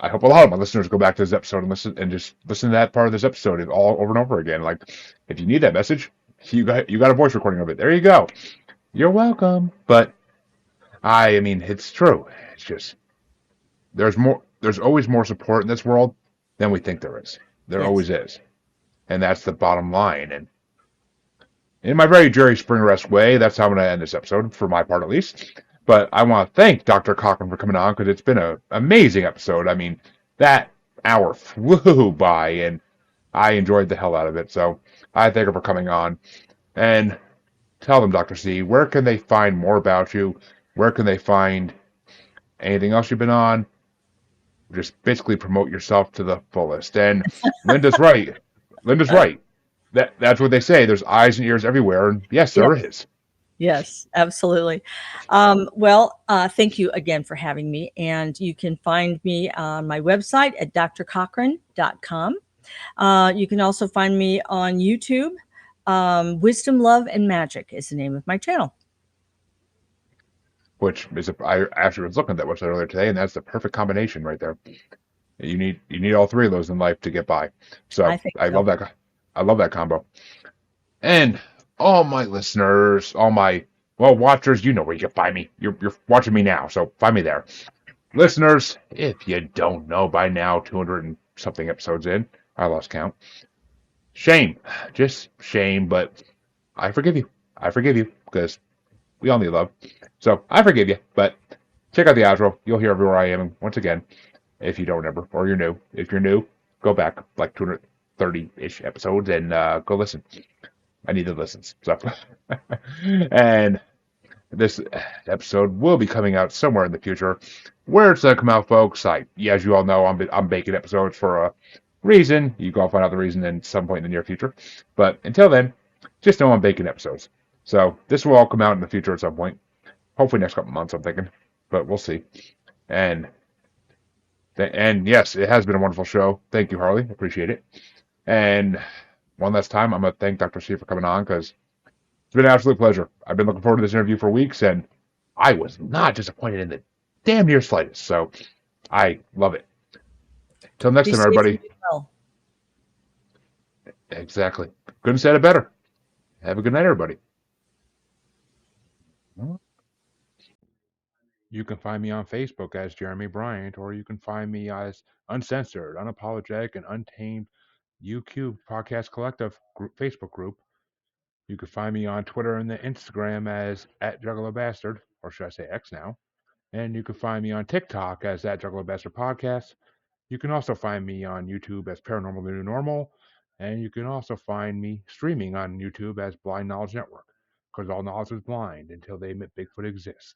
I hope a lot of my listeners go back to this episode and just listen to that part of this episode all over and over again. Like, if you need that message, you got a voice recording of it. There you go. You're welcome. But I mean, it's true. It's just there's more. There's always more support in this world than we think there is. There Yes. always is, and that's the bottom line. And in my very Jerry Springer-esque way, that's how I'm going to end this episode, for my part at least. But I want to thank Dr. Cochran for coming on, because it's been an amazing episode. I mean, that hour flew by, and I enjoyed the hell out of it. So I thank her for coming on. And tell them, Dr. C, where can they find more about you? Where can they find anything else you've been on? Just basically promote yourself to the fullest. And Linda's right. Linda's right. That's what they say. There's eyes and ears everywhere, and yes, there is. Yes, absolutely. Thank you again for having me. And you can find me on my website at drcochran.com. You can also find me on YouTube. Wisdom, Love, and Magic is the name of my channel. Which is I actually was looking at that website earlier today, and that's the perfect combination right there. You need all three of those in life to get by. So I love that. I love that combo. And all my listeners, all my watchers, you know where you can find me. You're watching me now, so find me there. Listeners, if you don't know by now, 200 and something episodes in, I lost count. Shame, just shame, but I forgive you. I forgive you, because we all need love. So I forgive you, but check out the outro. You'll hear everywhere I am once again, if you don't remember, or you're new. If you're new, go back like 230-ish episodes and go listen. I need the listens. So, and this episode will be coming out somewhere in the future. Where it's going to come out, folks, as you all know, I'm baking episodes for a reason. You can all find out the reason in some point in the near future. But until then, just know I'm baking episodes. So this will all come out in the future at some point. Hopefully next couple months, I'm thinking. But we'll see. And yes, it has been a wonderful show. Thank you, Harley. Appreciate it. And one last time, I'm going to thank Dr. C for coming on, because it's been an absolute pleasure. I've been looking forward to this interview for weeks, and I was not disappointed in the damn near slightest. So I love it. Till next time, everybody. Well. Exactly. Couldn't have said it better. Have a good night, everybody. You can find me on Facebook as Jeremy Bryant, or you can find me as Uncensored, Unapologetic, and Untamed UQ Podcast Collective Facebook group. You can find me on Twitter and the Instagram as @JuggaloBastard, or should I say X now. And you can find me on TikTok as @JuggaloBastard Podcast. You can also find me on YouTube as Paranormal The New Normal. And you can also find me streaming on YouTube as Blind Knowledge Network, because all knowledge is blind until they admit Bigfoot exists.